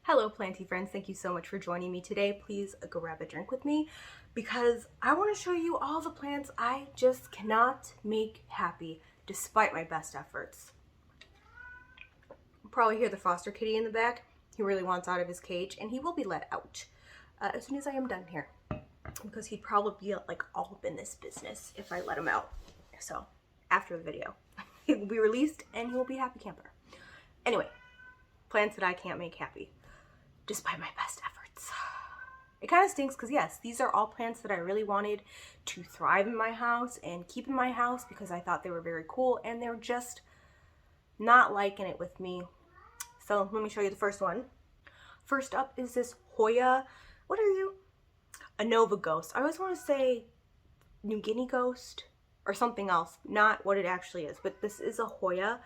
Hello planty friends, thank you so much for joining me today. Please grab a drink with me because I want to show you all the plants I just cannot make happy despite my best efforts. You'll probably hear the foster kitty in the back. He really wants out of his cage and he will be let out as soon as I am done here because he'd probably be like all up in this business if I let him out. So after the video, he will be released and he will be a happy camper. Anyway, plants that I can't make happy despite my best efforts. It kind of stinks because yes, these are all plants that I really wanted to thrive in my house and keep in my house because I thought they were very cool, and they're just not liking it with me. So let me show you the first one. First up is this Hoya, what are you? A Nova Ghost. I always want to say New Guinea Ghost or something else, not what it actually is, but this is a Hoya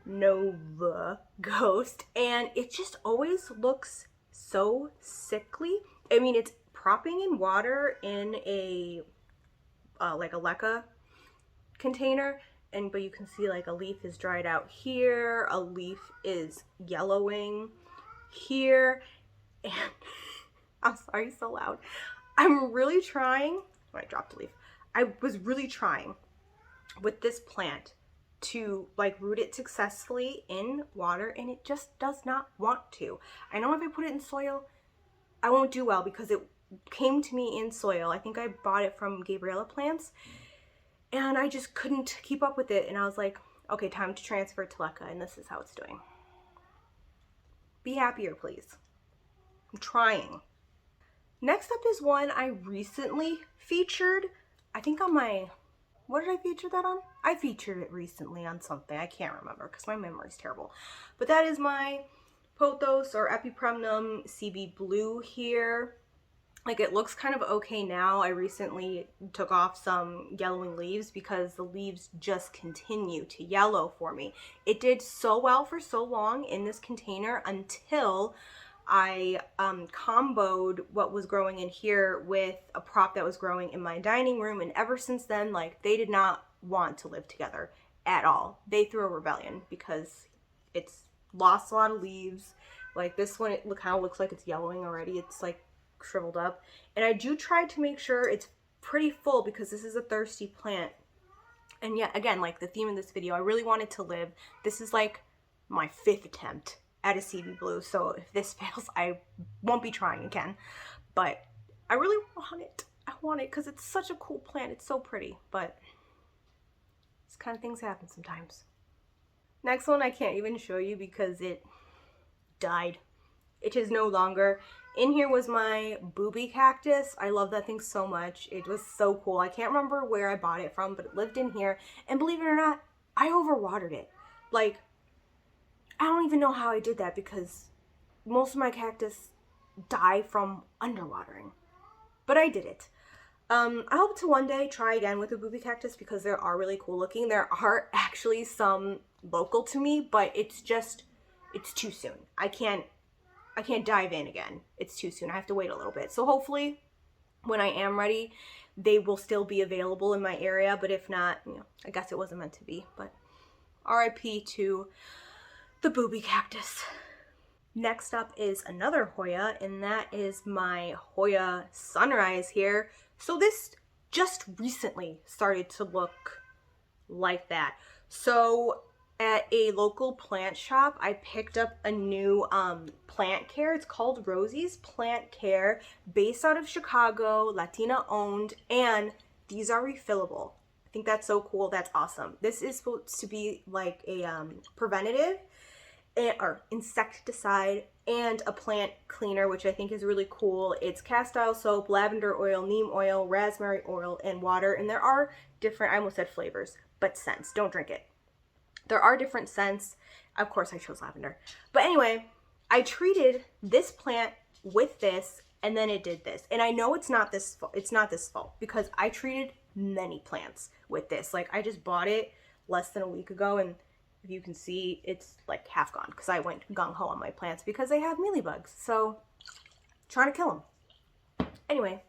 Nova Ghost, and it just always looks so sickly. I mean, it's propping in water in a like a leca container, but you can see like a leaf is dried out here, a leaf is yellowing here, and I'm sorry, so loud. I'm really trying. Oh, I dropped a leaf. I was really trying with this plant to like root it successfully in water, and it just does not want to. I know if I put it in soil, I won't do well because it came to me in soil. I think I bought it from Gabriella Plants, and I just couldn't keep up with it, and I was like, okay, time to transfer it to leca, and this is how it's doing. Be happier, please. I'm trying. Next up is one I recently featured, I think on my, what did I feature that on? I featured it recently on something. I can't remember because my memory's terrible. But that is my Pothos or Epipremnum CB Blue here. Like, it looks kind of okay now. I recently took off some yellowing leaves because the leaves just continue to yellow for me. It did so well for so long in this container until I comboed what was growing in here with a prop that was growing in my dining room, and ever since then, like, they did not want to live together at all. They threw a rebellion because it's lost a lot of leaves. Like this one, it kind of looks like it's yellowing already. It's like shriveled up, and I do try to make sure it's pretty full because this is a thirsty plant. And yet again, like the theme of this video, I really wanted to live. This is like my 5th attempt at a CB Blue, so if this fails, I won't be trying again. But I really want it. I want it because it's such a cool plant. It's so pretty, but these kind of things happen sometimes. Next one I can't even show you because it died. It is no longer. In here was my booby cactus. I love that thing so much. It was so cool. I can't remember where I bought it from, but it lived in here, and believe it or not, I overwatered it. Like, I don't even know how I did that because most of my cactus die from underwatering, but I did it. I hope to one day try again with the booby cactus because they are really cool looking. There are actually some local to me, but it's too soon. I can't dive in again. It's too soon. I have to wait a little bit. So hopefully when I am ready, they will still be available in my area, but if not, you know, I guess it wasn't meant to be. But RIP to the booby cactus. Next up is another Hoya, and that is my Hoya Sunrise here. So this just recently started to look like that. So at a local plant shop, I picked up a new plant care. It's called Rosie's Plant Care, based out of Chicago, Latina owned, and these are refillable. I think that's so cool. That's awesome. This is supposed to be like a preventative or insecticide and a plant cleaner, which I think is really cool. It's castile soap, lavender oil, neem oil, raspberry oil, and water. And there are different, I almost said flavors, but scents. Don't drink it. There are different scents. Of course, I chose lavender. But anyway, I treated this plant with this, and then it did this. And I know it's not this fall because I treated many plants with this. Like, I just bought it less than a week ago, and if you can see, it's like half gone because I went gung-ho on my plants because they have mealybugs. So, trying to kill them. Anyway,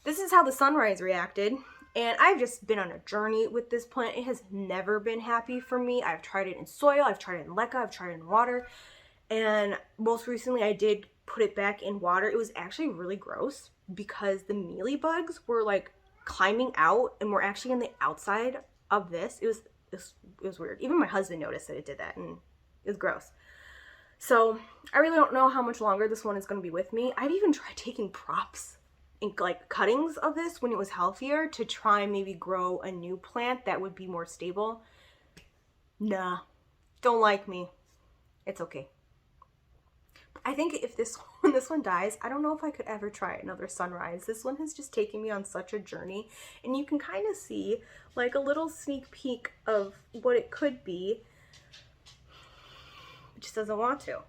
this is how the Sunrise reacted. And I've just been on a journey with this plant. It has never been happy for me. I've tried it in soil, I've tried it in leca, I've tried it in water, And most recently I did put it back in water. It was actually really gross because the mealy bugs were like climbing out and were actually on the outside of this. It was weird. Even my husband noticed that it did that, and it was gross. So I really don't know how much longer this one is going to be with me. I've even tried taking props and like cuttings of this when it was healthier to try and maybe grow a new plant that would be more stable. Nah, don't like me. It's okay. I think if when this one dies, I don't know if I could ever try another sunrise. This one has just taken me on such a journey, and you can kind of see like a little sneak peek of what it could be. It just doesn't want to.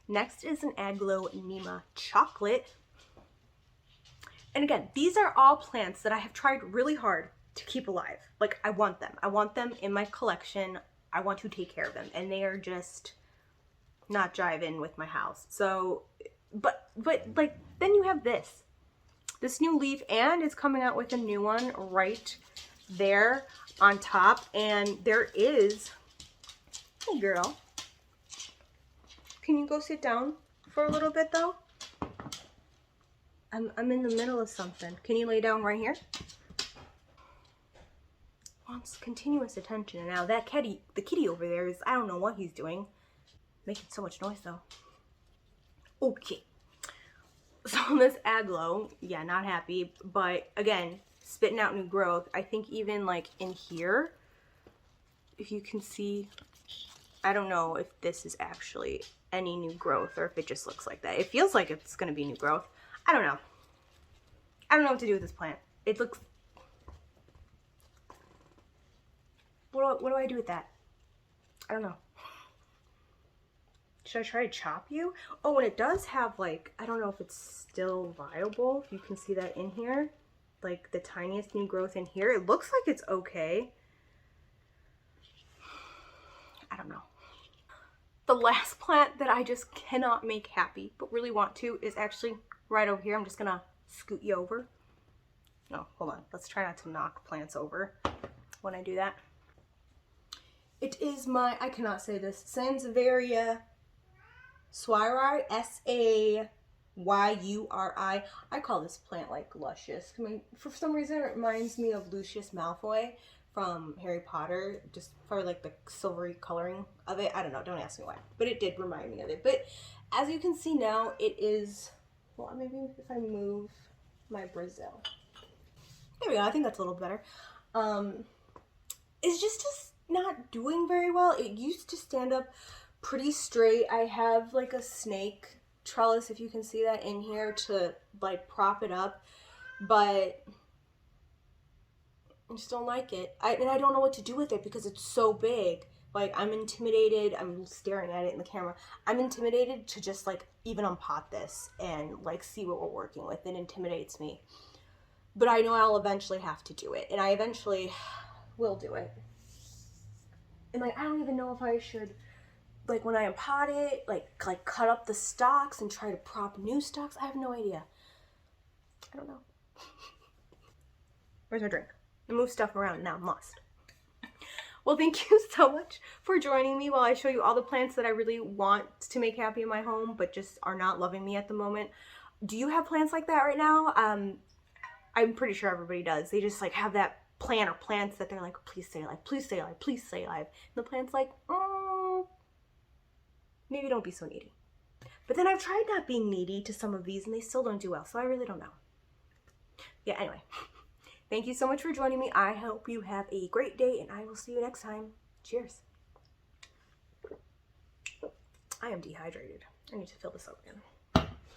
Next is an Aglaonema chocolate. And again, these are all plants that I have tried really hard to keep alive. Like, I want them. I want them in my collection. I want to take care of them. And they are just not jiving with my house. So, but like, then you have this new leaf, and it's coming out with a new one right there on top. And there is, hey girl, can you go sit down for a little bit though? I'm in the middle of something. Can you lay down right here? Wants continuous attention. And now that kitty, the kitty over there is, I don't know what he's doing. Making so much noise though. Okay. So this Aglo, yeah, not happy, but again, spitting out new growth. I think even like in here, if you can see, I don't know if this is actually any new growth or if it just looks like that. It feels like it's gonna be new growth. I don't know. I don't know what to do with this plant. It looks... What do I do with that? I don't know. Should I try to chop you? Oh, and it does have like, I don't know if it's still viable. If you can see that in here. Like the tiniest new growth in here. It looks like it's okay. I don't know. The last plant that I just cannot make happy, but really want to, is actually right over here. I'm just gonna scoot you over. No, hold on. Let's try not to knock plants over when I do that. It is my, I cannot say this, Sansevieria Swayuri, S-A-Y-U-R-I. I call this plant like luscious. I mean, for some reason it reminds me of Lucius Malfoy from Harry Potter, just for like the silvery coloring of it. I don't know, don't ask me why, but it did remind me of it. But as you can see now, it is, well, maybe if I move my Brazil. There we go, I think that's a little better. It's just not doing very well. It used to stand up pretty straight. I have like a snake trellis, if you can see that in here, to like prop it up, but I just don't like it. And I don't know what to do with it because it's so big. Like, I'm intimidated. I'm staring at it in the camera. I'm intimidated to just like even unpot this and like see what we're working with. It intimidates me. But I know I'll eventually have to do it, and I eventually will do it. And like, I don't even know if I should, like, when I unpot it, like cut up the stalks and try to prop new stalks. I have no idea. I don't know. Where's my drink? I move stuff around now, must. Well, thank you so much for joining me while I show you all the plants that I really want to make happy in my home, but just are not loving me at the moment. Do you have plants like that right now? I'm pretty sure everybody does. They just like have that plant or plants that they're like, please stay alive, please stay alive, please stay alive. And the plant's like, maybe don't be so needy. But then I've tried not being needy to some of these and they still don't do well, so I really don't know. Yeah, anyway. Thank you so much for joining me. I hope you have a great day, and I will see you next time. Cheers. I am dehydrated. I need to fill this up again.